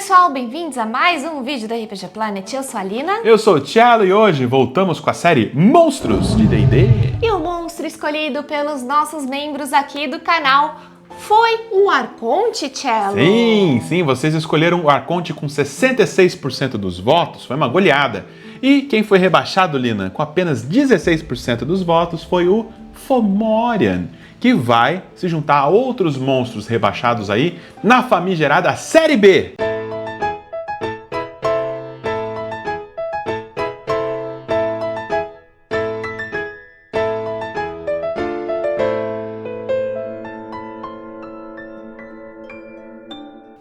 pessoal, bem-vindos a mais um vídeo da RPG Planet. Eu sou a Lina. Eu sou o Thiago e hoje voltamos com a série Monstros de D&D. E o monstro escolhido pelos nossos membros aqui do canal foi o Arconte, Cello. Sim, vocês escolheram o Arconte com 66% dos votos, foi uma goleada. E quem foi rebaixado, Lina, com apenas 16% dos votos foi o Fomorian, que vai se juntar a outros monstros rebaixados aí na famigerada Série B.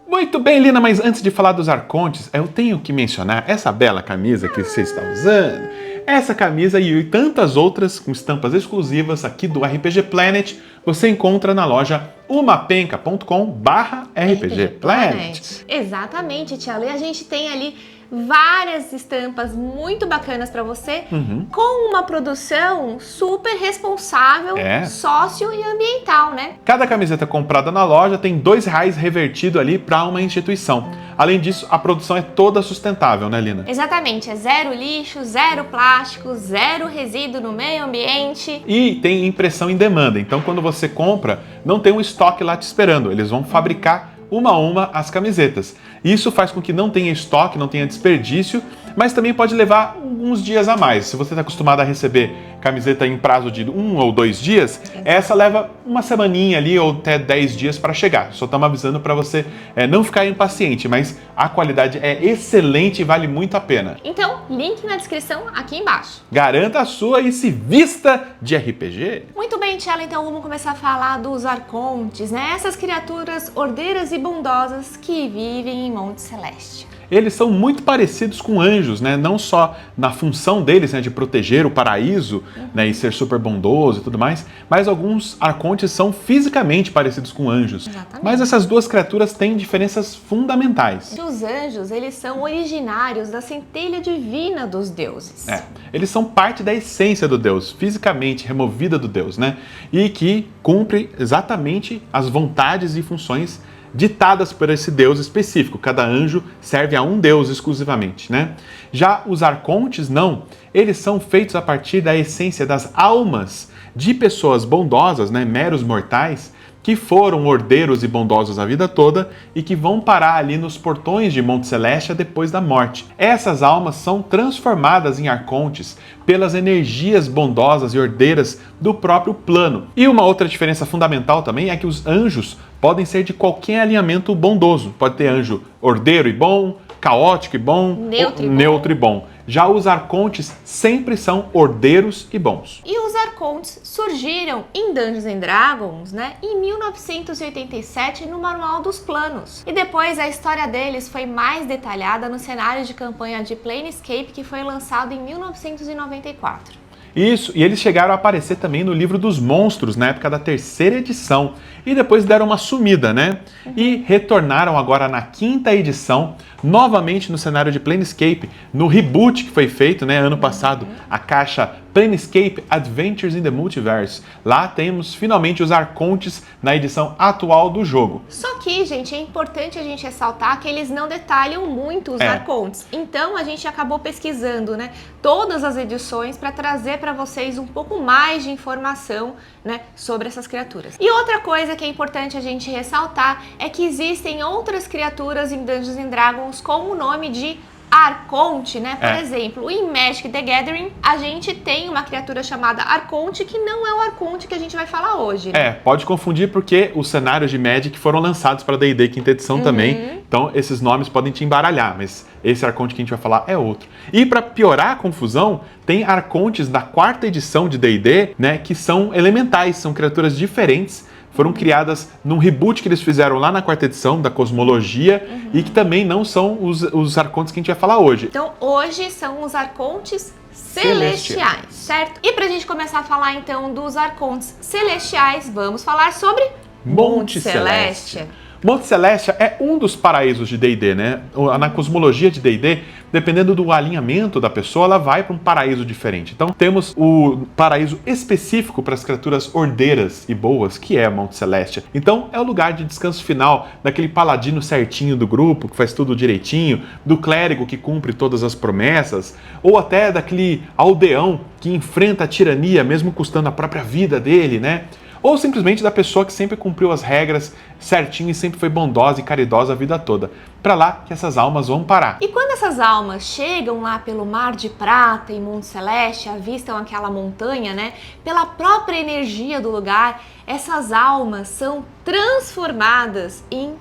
Muito bem, Lina, mas antes de falar dos Arcontes, eu tenho que mencionar essa bela camisa que você está usando. Essa camisa e tantas outras com estampas exclusivas aqui do RPG Planet, você encontra na loja umapenca.com/rpgplanet. Exatamente, Cello. E a gente tem ali várias estampas muito bacanas para você, com uma produção super responsável, sócio e ambiental, né? Cada camiseta comprada na loja tem R$2 revertido ali para uma instituição. Além disso, a produção é toda sustentável, né, Lina? Exatamente, é zero lixo, zero plástico, zero resíduo no meio ambiente. E tem impressão em demanda, então quando você compra, não tem um estoque lá te esperando, eles vão fabricar uma a uma as camisetas. Isso faz com que não tenha estoque, não tenha desperdício, mas também pode levar uns dias a mais. Se você está acostumado a receber camiseta em prazo de 1 ou 2 dias, essa leva uma semaninha ali ou até 10 dias para chegar. Só estamos avisando para você não ficar impaciente, mas a qualidade é excelente e vale muito a pena. Então, link na descrição aqui embaixo. Garanta a sua e se vista de RPG. Muito bem, Cello, então vamos começar a falar dos Arcontes, né? Essas criaturas ordeiras e bondosas que vivem em Monte Celeste. Eles são muito parecidos com anjos, né? Não só na função deles, né, de proteger o paraíso, né, e ser super bondoso e tudo mais, mas alguns arcontes são fisicamente parecidos com anjos. Exatamente. Mas essas duas criaturas têm diferenças fundamentais. Os anjos, eles são originários da centelha divina dos deuses. Eles são parte da essência do Deus, fisicamente removida do Deus, né? E que cumpre exatamente as vontades e funções ditadas por esse Deus específico. Cada anjo serve a um Deus exclusivamente, né? Já os arcontes, não. Eles são feitos a partir da essência das almas de pessoas bondosas, né? Meros mortais, que foram ordeiros e bondosos a vida toda e que vão parar ali nos portões de Monte Celeste depois da morte. Essas almas são transformadas em arcontes pelas energias bondosas e ordeiras do próprio plano. E uma outra diferença fundamental também é que os anjos podem ser de qualquer alinhamento bondoso. Pode ter anjo ordeiro e bom, caótico e bom, neutro e bom. Já os arcontes sempre são ordeiros e bons. E os arcontes surgiram em Dungeons & Dragons, né, em 1987 no Manual dos Planos. E depois a história deles foi mais detalhada no cenário de campanha de Planescape, que foi lançado em 1994. Isso, e eles chegaram a aparecer também no livro dos monstros, na época da 3ª edição, e depois deram uma sumida, né? E retornaram agora na 5ª edição, novamente no cenário de Planescape, no reboot que foi feito, né, ano passado, a caixa Planescape Adventures in the Multiverse. Lá temos finalmente os arcontes na edição atual do jogo. Só que, gente, é importante a gente ressaltar que eles não detalham muito os arcontes. Então a gente acabou pesquisando, né, todas as edições para trazer para vocês um pouco mais de informação, né, sobre essas criaturas. E outra coisa que é importante a gente ressaltar é que existem outras criaturas em Dungeons & Dragons com o nome de Arconte, né? Por exemplo, em Magic the Gathering, a gente tem uma criatura chamada Arconte, que não é o Arconte que a gente vai falar hoje, né? Pode confundir porque os cenários de Magic foram lançados para D&D 5ª edição também, então esses nomes podem te embaralhar, mas esse Arconte que a gente vai falar é outro. E para piorar a confusão, tem Arcontes da 4ª edição de D&D, né, que são elementais, são criaturas diferentes, foram criadas num reboot que eles fizeram lá na 4ª edição da Cosmologia e que também não são os arcontes que a gente vai falar hoje. Então hoje são os arcontes celestiais, certo? E pra gente começar a falar então dos arcontes celestiais, vamos falar sobre Monte Celeste. Monte Celestia é um dos paraísos de D&D, né? Na cosmologia de D&D, dependendo do alinhamento da pessoa, ela vai para um paraíso diferente. Então temos o paraíso específico para as criaturas ordeiras e boas, que é Monte Celestia. Então é o lugar de descanso final daquele paladino certinho do grupo, que faz tudo direitinho, do clérigo que cumpre todas as promessas, ou até daquele aldeão que enfrenta a tirania, mesmo custando a própria vida dele, né? Ou simplesmente da pessoa que sempre cumpriu as regras certinho e sempre foi bondosa e caridosa a vida toda. Para lá que essas almas vão parar. E quando essas almas chegam lá pelo Mar de Prata em Monte Celestia, avistam aquela montanha, né? Pela própria energia do lugar, essas almas são transformadas em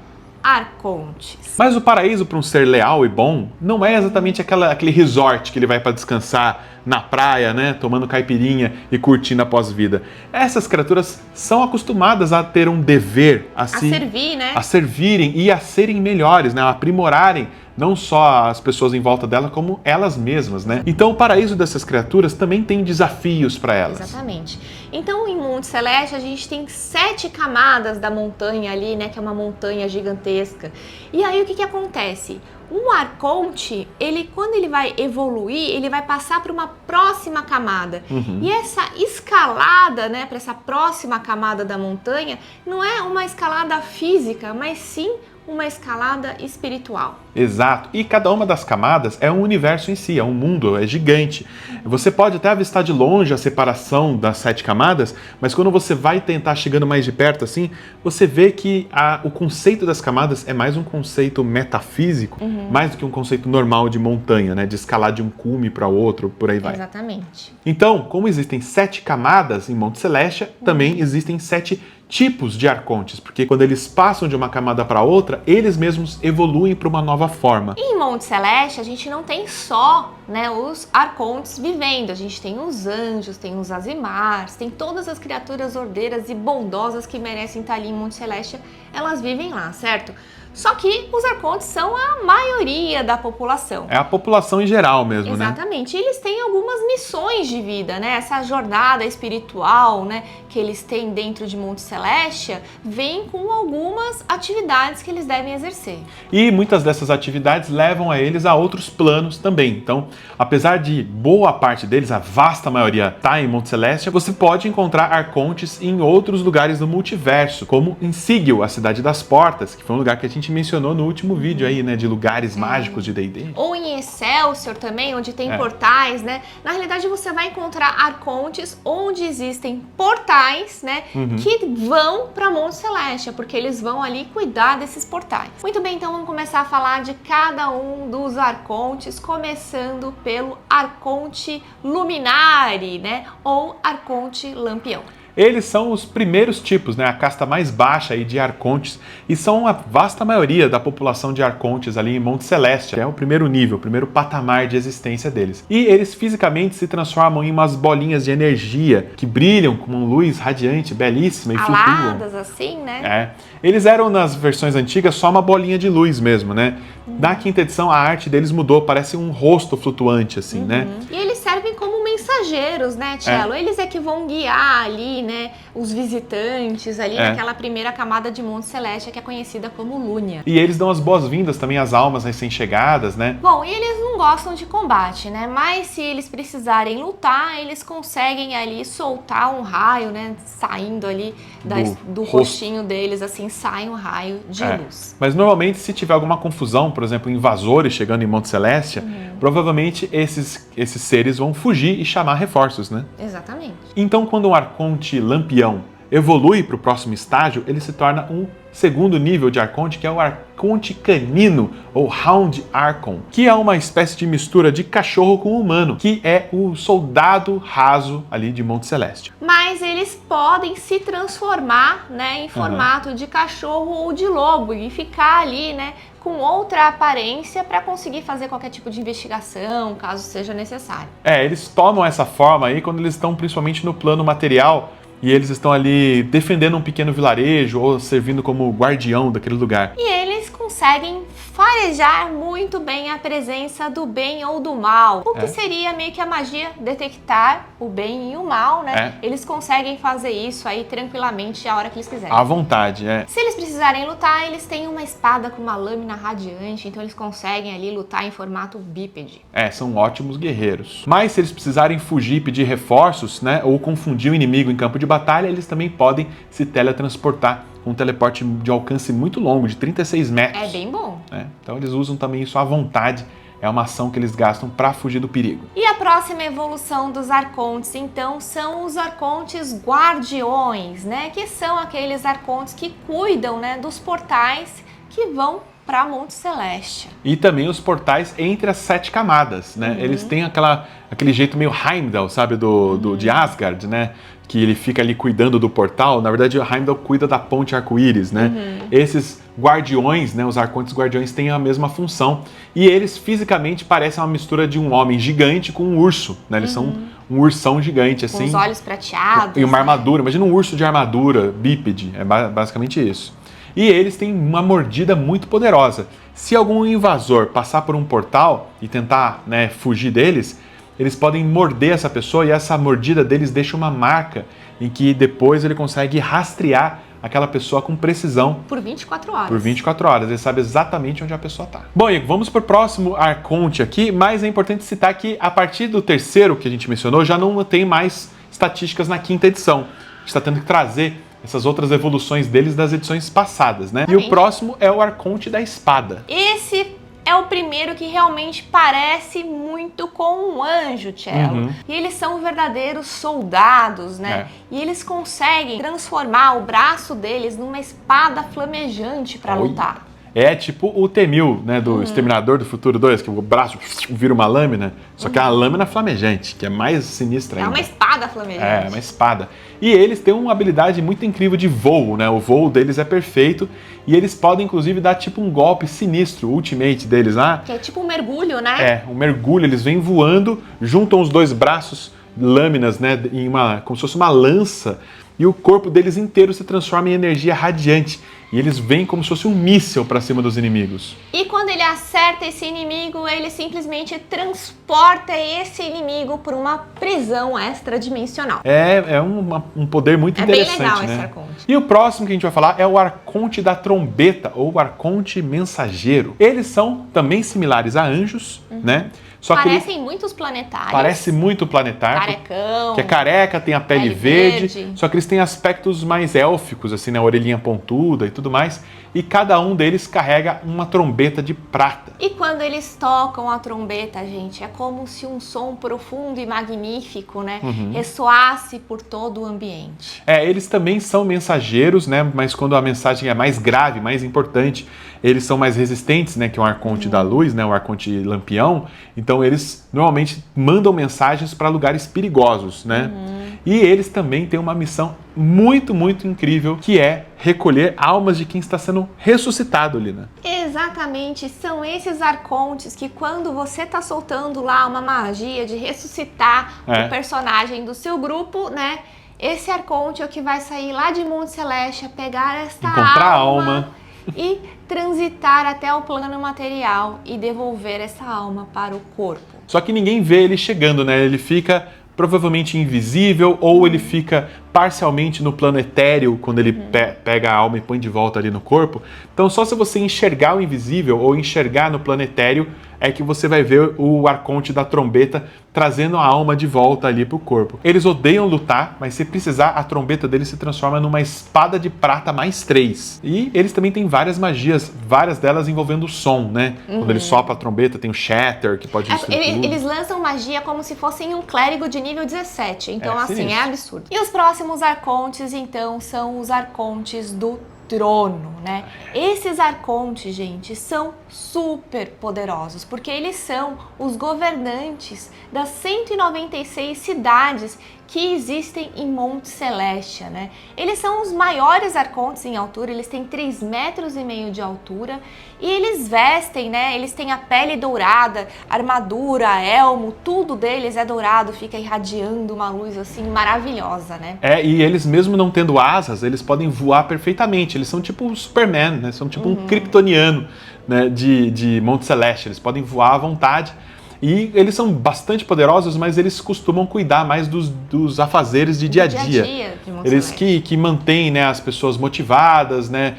arcontes. Mas o paraíso para um ser leal e bom não é exatamente aquele resort que ele vai para descansar na praia, né, tomando caipirinha e curtindo a pós-vida. Essas criaturas são acostumadas a ter um dever, a servir, né? A servirem e a serem melhores, né, a aprimorarem não só as pessoas em volta dela, como elas mesmas, né? Então o paraíso dessas criaturas também tem desafios para elas. Exatamente. Então em Monte Celestia a gente tem 7 camadas da montanha ali, né? Que é uma montanha gigantesca. E aí o que acontece? Um arconte, quando ele vai evoluir, ele vai passar para uma próxima camada. E essa escalada, né, para essa próxima camada da montanha, não é uma escalada física, mas sim uma escalada espiritual. Exato. E cada uma das camadas é um universo em si, é um mundo, é gigante. Você pode até avistar de longe a separação das 7 camadas, mas quando você vai tentar chegando mais de perto assim, você vê que o conceito das camadas é mais um conceito metafísico, mais do que um conceito normal de montanha, né? De escalar de um cume para outro, por aí vai. Exatamente. Então, como existem 7 camadas em Monte Celestia, também existem 7 tipos de arcontes, porque quando eles passam de uma camada para outra, eles mesmos evoluem para uma nova forma. Em Monte Celestia, a gente não tem só, né, os arcontes vivendo, a gente tem os anjos, tem os azimars, tem todas as criaturas ordeiras e bondosas que merecem estar ali em Monte Celestia, elas vivem lá, certo? Só que os arcontes são a maioria da população. É a população em geral mesmo, né? Exatamente. Eles têm algumas missões de vida, né? Essa jornada espiritual, né, que eles têm dentro de Monte Celestia, vem com algumas atividades que eles devem exercer. E muitas dessas atividades levam a eles a outros planos também. Então, apesar de boa parte deles, a vasta maioria tá em Monte Celestia, você pode encontrar arcontes em outros lugares do multiverso, como em Sigil, a Cidade das Portas, que foi um lugar que a gente mencionou no último vídeo aí, né, de lugares mágicos de D&D. Ou em Excelsior também, onde tem portais, né? Na realidade, você vai encontrar arcontes onde existem portais, né, que vão para Monte Celestia, porque eles vão ali cuidar desses portais. Muito bem, então vamos começar a falar de cada um dos arcontes, começando pelo Arconte Luminari, né, ou Arconte Lampião. Eles são os primeiros tipos, né, a casta mais baixa aí de arcontes, e são a vasta maioria da população de arcontes ali em Monte Celestia, que é o primeiro nível, o primeiro patamar de existência deles. E eles fisicamente se transformam em umas bolinhas de energia que brilham com uma luz radiante, belíssima e flutuam. Aladas assim, né? É. Eles eram nas versões antigas só uma bolinha de luz mesmo, né? Na quinta edição a arte deles mudou, parece um rosto flutuante assim, né? E eles servem como mensageiros, né, Cello? Eles é que vão guiar ali, né, os visitantes ali naquela primeira camada de Monte Celestia que é conhecida como Lúnia. E eles dão as boas-vindas também às almas recém-chegadas, né? Bom, e eles não gostam de combate, né? Mas se eles precisarem lutar, eles conseguem ali soltar um raio, né, saindo ali do rostinho deles, assim, sai um raio de luz. Mas normalmente se tiver alguma confusão, por exemplo, invasores chegando em Monte Celestia, provavelmente esses seres vão fugir e chamar reforços, né? Exatamente. Então, quando um arconte lampião evolui para o próximo estágio, ele se torna um segundo nível de arconte, que é o arconte canino, ou Hound Archon, que é uma espécie de mistura de cachorro com humano, que é o soldado raso ali de Monte Celestia. Mas eles podem se transformar, né, em formato de cachorro ou de lobo e ficar ali, né, com outra aparência para conseguir fazer qualquer tipo de investigação, caso seja necessário. Eles tomam essa forma aí quando eles estão principalmente no plano material e eles estão ali defendendo um pequeno vilarejo ou servindo como guardião daquele lugar. E eles conseguem farejar muito bem a presença do bem ou do mal. O que seria meio que a magia detectar o bem e o mal, né? Eles conseguem fazer isso aí tranquilamente a hora que eles quiserem. À vontade, Se eles precisarem lutar, eles têm uma espada com uma lâmina radiante, então eles conseguem ali lutar em formato bípede. São ótimos guerreiros. Mas se eles precisarem fugir e pedir reforços, né, ou confundir o inimigo em campo de batalha, eles também podem se teletransportar com um teleporte de alcance muito longo, de 36 metros. É bem bom. Então eles usam também isso à vontade. É uma ação que eles gastam para fugir do perigo. E a próxima evolução dos arcontes, então, são os arcontes guardiões, né? Que são aqueles arcontes que cuidam, né, dos portais que vão para Monte Celeste. E também os portais entre as 7 camadas, né? Eles têm aquele jeito meio Heimdall, sabe, de Asgard, né? Que ele fica ali cuidando do portal. Na verdade, o Heimdall cuida da ponte arco-íris, né? Esses guardiões, né, os arcontes guardiões têm a mesma função. E eles fisicamente parecem uma mistura de um homem gigante com um urso, né? Eles são um ursão gigante, assim. Com os olhos prateados. E uma armadura. Imagina um urso de armadura, bípede. É basicamente isso. E eles têm uma mordida muito poderosa. Se algum invasor passar por um portal e tentar, né, fugir deles, eles podem morder essa pessoa e essa mordida deles deixa uma marca em que depois ele consegue rastrear aquela pessoa com precisão. Por 24 horas. Por 24 horas. Ele sabe exatamente onde a pessoa está. Bom, Igor, vamos para o próximo arconte aqui, mas é importante citar que a partir do terceiro que a gente mencionou, já não tem mais estatísticas na 5ª edição. A gente está tendo que trazer essas outras evoluções deles das edições passadas, né? E o próximo é o Arconte da Espada. Esse é o primeiro que realmente parece muito com um anjo, Cello. E eles são verdadeiros soldados, né? E eles conseguem transformar o braço deles numa espada flamejante para lutar. É tipo o T-1000, né, do Exterminador do Futuro 2, que o braço vira uma lâmina, só que é uma lâmina flamejante, que é mais sinistra ainda. É uma espada flamejante. É, uma espada. E eles têm uma habilidade muito incrível de voo, né? O voo deles é perfeito e eles podem, inclusive, dar tipo um golpe sinistro, o ultimate deles lá. Que é tipo um mergulho, né? É, um mergulho. Eles vêm voando, juntam os dois braços, lâminas, né, em como se fosse uma lança, e o corpo deles inteiro se transforma em energia radiante. E eles vêm como se fosse um míssil para cima dos inimigos. E quando ele acerta esse inimigo, ele simplesmente transporta esse inimigo para uma prisão extradimensional. É um poder muito interessante, bem legal, né? esse arconte. E o próximo que a gente vai falar é o Arconte da Trombeta, ou Arconte Mensageiro. Eles são também similares a anjos, né? Só Parecem muitos planetários. Parece muito planetário. Carecão. Que é careca, tem a pele verde. Só que eles têm aspectos mais élficos, assim, né? A orelhinha pontuda e tudo mais. E cada um deles carrega uma trombeta de prata. E quando eles tocam a trombeta, gente, é como se um som profundo e magnífico, né? Ressoasse por todo o ambiente. Eles também são mensageiros, né? Mas quando a mensagem é mais grave, mais importante, eles são mais resistentes, né? Que é o Arconte da Luz, né? O Arconte Lampião. Então eles normalmente mandam mensagens para lugares perigosos, né? E eles também têm uma missão muito, muito incrível, que é recolher almas de quem está sendo ressuscitado, Lina. Exatamente, são esses arcontes que quando você tá soltando lá uma magia de ressuscitar o personagem do seu grupo, né? Esse arconte é o que vai sair lá de Monte Celeste a pegar esta encontrar a alma e transitar até o plano material e devolver essa alma para o corpo. Só que ninguém vê ele chegando, né? Ele fica provavelmente invisível, ou ele fica parcialmente no plano etéreo quando ele pega a alma e põe de volta ali no corpo. Então só se você enxergar o invisível ou enxergar no plano etéreo é que você vai ver o Arconte da Trombeta trazendo a alma de volta ali pro corpo. Eles odeiam lutar, mas se precisar, a trombeta deles se transforma numa espada de prata mais 3. E eles também têm várias magias, várias delas envolvendo o som, né? Quando ele sopra a trombeta, tem o Shatter, que pode destruir tudo. Eles lançam magia como se fossem um clérigo de nível 17. Então, assim, sinistro. é absurdo. E os próximos arcontes, então, são os arcontes do trono, né? Esses arcontes, gente, são super poderosos, porque eles são os governantes das 196 cidades que existem em Monte Celeste, né? Eles são os maiores arcontes em altura, eles têm 3,5 metros de altura e eles vestem, né? Eles têm a pele dourada, armadura, elmo, tudo deles é dourado, fica irradiando uma luz assim maravilhosa, né? E eles mesmo não tendo asas, eles podem voar perfeitamente. Eles são tipo um Superman, né? São tipo um kryptoniano, né, de Monte Celeste. Eles podem voar à vontade. E eles são bastante poderosos, mas eles costumam cuidar mais dos afazeres de dia a dia. Eles que mantêm, né, as pessoas motivadas, né,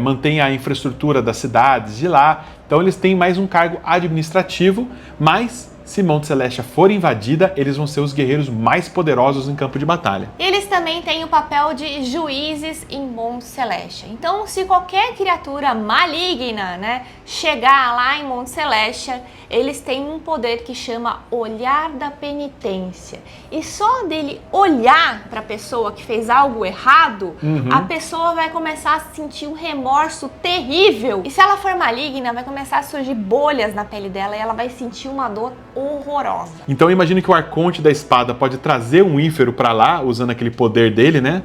mantêm a infraestrutura das cidades de lá. Então eles têm mais um cargo administrativo, mas se Monte Celestia for invadida, eles vão ser os guerreiros mais poderosos em campo de batalha. Eles também têm o papel de juízes em Monte Celestia. Então, se qualquer criatura maligna, né, chegar lá em Monte Celestia, eles têm um poder que chama Olhar da Penitência. E só dele olhar para a pessoa que fez algo errado, a pessoa vai começar a sentir um remorso terrível. E se ela for maligna, vai começar a surgir bolhas na pele dela e ela vai sentir uma dor horrorosa. Então imagine que o Arconte da Espada pode trazer um Ífero para lá, usando aquele poder dele, né?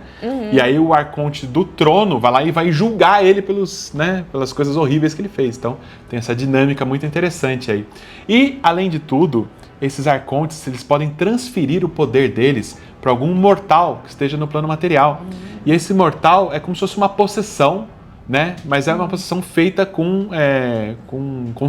E aí o Arconte do Trono vai lá e vai julgar ele pelas coisas horríveis que ele fez. Então tem essa dinâmica muito interessante aí. E, além de tudo, esses Arcontes, eles podem transferir o poder deles para algum mortal que esteja no plano material. E esse mortal é como se fosse uma possessão, né? Mas é uma possessão feita com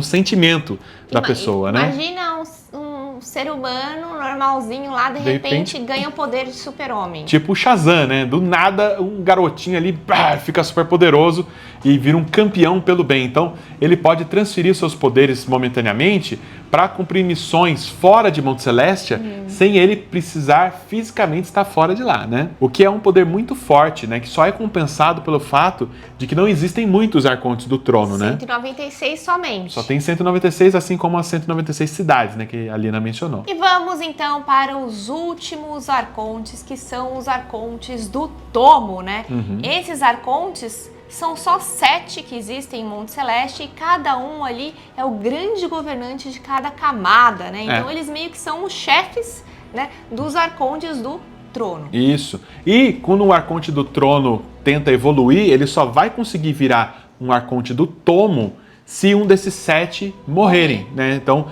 sentimento da pessoa, né? Imagina um ser humano normalzinho lá, de repente ganha o poder de super-homem. Tipo o Shazam, né? Do nada, um garotinho ali fica super poderoso e vira um campeão pelo bem. Então, ele pode transferir seus poderes momentaneamente para cumprir missões fora de Monte Celestia, sem ele precisar fisicamente estar fora de lá, né? O que é um poder muito forte, né? Que só é compensado pelo fato de que não existem muitos Arcontes do Trono, 196 somente. Só tem 196, assim como as 196 cidades, né? Que a Lina mencionou. E vamos então para os últimos Arcontes, que são os Arcontes do Tomo, né? Esses Arcontes são só 7 que existem em Monte Celeste e cada um ali é o grande governante de cada camada, né? Então eles meio que são os chefes, né, dos Arcontes do Trono. Isso. E quando o Arconte do Trono tenta evoluir, ele só vai conseguir virar um Arconte do Tomo se um desses 7 morrerem, né? Então,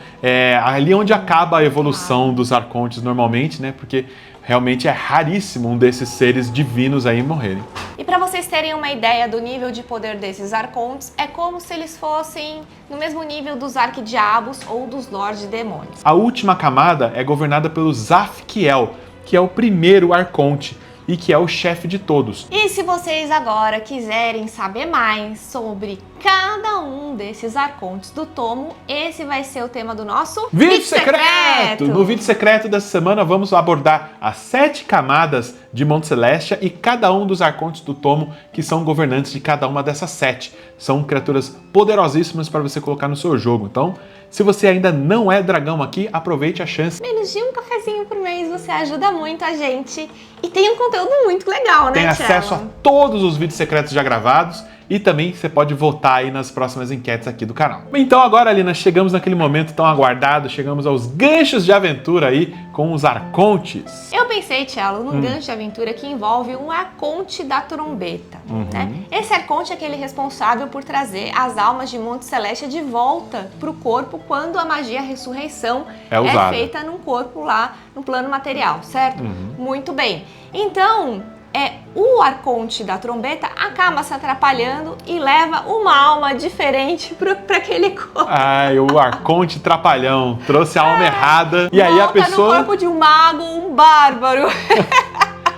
ali onde acaba a evolução dos Arcontes normalmente, né? Porque realmente é raríssimo um desses seres divinos aí morrerem. E para vocês terem uma ideia do nível de poder desses Arcontes, é como se eles fossem no mesmo nível dos Arquidiabos ou dos Lorde Demônios. A última camada é governada pelo Zafkiel, que é o primeiro Arconte e que é o chefe de todos. E se vocês agora quiserem saber mais sobre cada um desses Arcontes do Tomo, esse vai ser o tema do nosso Vídeo Secreto! No Vídeo Secreto dessa semana vamos abordar as 7 camadas de Monte Celestia e cada um dos Arcontes do Tomo, que são governantes de cada uma dessas 7. São criaturas poderosíssimas para você colocar no seu jogo. Então, se você ainda não é dragão aqui, aproveite a chance. Menos de um cafezinho por mês, você ajuda muito a gente. E tem um conteúdo muito legal, né, Tem acesso a todos os vídeos secretos já gravados e também você pode votar aí nas próximas enquetes aqui do canal. Então agora, Alina, chegamos naquele momento tão aguardado, chegamos aos ganchos de aventura aí com os Arcontes. Eu pensei, Tchelo, num gancho de aventura que envolve um Arconte da Trombeta, né? Esse Arconte é aquele responsável por trazer as almas de Monte Celestia de volta para o corpo quando a magia ressurreição é feita num corpo lá no plano material, certo? Muito bem. Então, o Arconte da Trombeta acaba se atrapalhando e leva uma alma diferente para aquele corpo. Ai, o Arconte trapalhão trouxe a alma errada e aí a pessoa... no corpo de um mago, um bárbaro.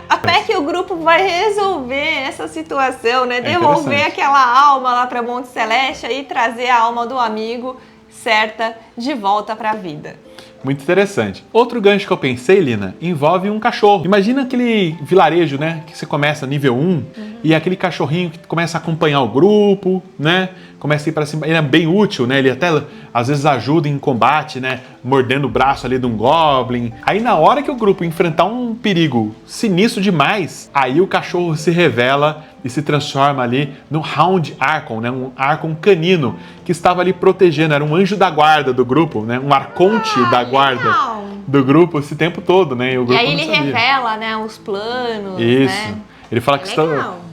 Até que o grupo vai resolver essa situação, né? Devolver aquela alma lá para Monte Celestia e trazer a alma do amigo certa de volta para a vida. Muito interessante. Outro gancho que eu pensei, Lina, envolve um cachorro. Imagina aquele vilarejo, né? Que você começa nível 1 e aquele cachorrinho que começa a acompanhar o grupo, né? Começa a ir para cima. Ele é bem útil, né? Ele até às vezes ajuda em combate, né? Mordendo o braço ali de um goblin. Aí na hora que o grupo enfrentar um perigo sinistro demais, aí o cachorro se revela e se transforma ali no Hound Archon, né? Um Archon canino que estava ali protegendo, era um anjo da guarda do grupo, né? Um Arconte da guarda do grupo esse tempo todo, né? E aí ele revela, né, os planos, né? Ele fala que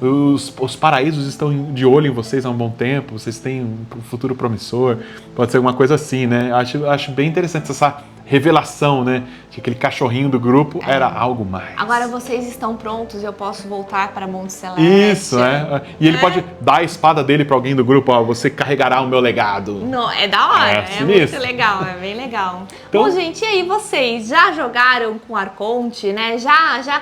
os paraísos estão de olho em vocês há um bom tempo, vocês têm um futuro promissor, pode ser alguma coisa assim, né? Acho bem interessante essa revelação, né, aquele cachorrinho do grupo, era algo mais. Agora vocês estão prontos, eu posso voltar para Monte Celeste. Isso, E ele pode dar a espada dele para alguém do grupo, ó, você carregará o meu legado. Não, é da hora, é muito legal, é bem legal. Então, bom, gente, e aí vocês já jogaram com Arconte, né?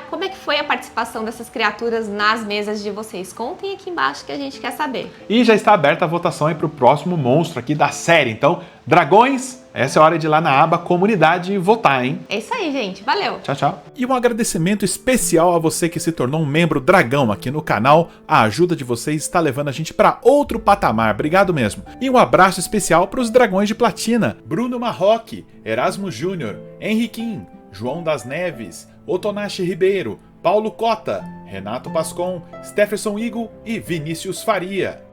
Como é que foi a participação dessas criaturas nas mesas de vocês? Contem aqui embaixo que a gente quer saber. E já está aberta a votação aí para o próximo monstro aqui da série. Então, dragões, essa é a hora de ir lá na aba comunidade e votar, hein? É isso aí, gente. Valeu. Tchau, tchau. E um agradecimento especial a você que se tornou um membro dragão aqui no canal. A ajuda de vocês está levando a gente para outro patamar. Obrigado mesmo. E um abraço especial para os dragões de platina. Bruno Marroque, Erasmo Júnior, Henriquim, João das Neves, Otonashi Ribeiro, Paulo Cota, Renato Pascon, Stefferson Igo e Vinícius Faria.